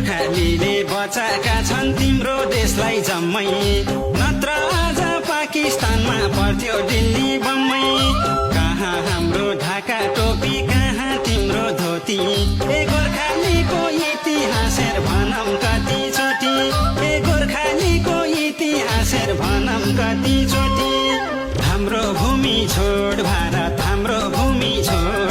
गोर्खालीले बचाएका छन् तिम्रो देशलाई जम्मै नत्र आज पाकिस्तानमा पर्थ्यो दिल्ली बम्मै कहाँ हाम्रो ढाका टोपी कहाँ तिम्रो धोती ए गोर्खालीको इतिहास हेर भनौँ कति चोटी ए गोर्खालीको इतिहास हेर भनौँ कति चोटी हाम्रो भूमि छोड भारत हाम्रो भूमि छोड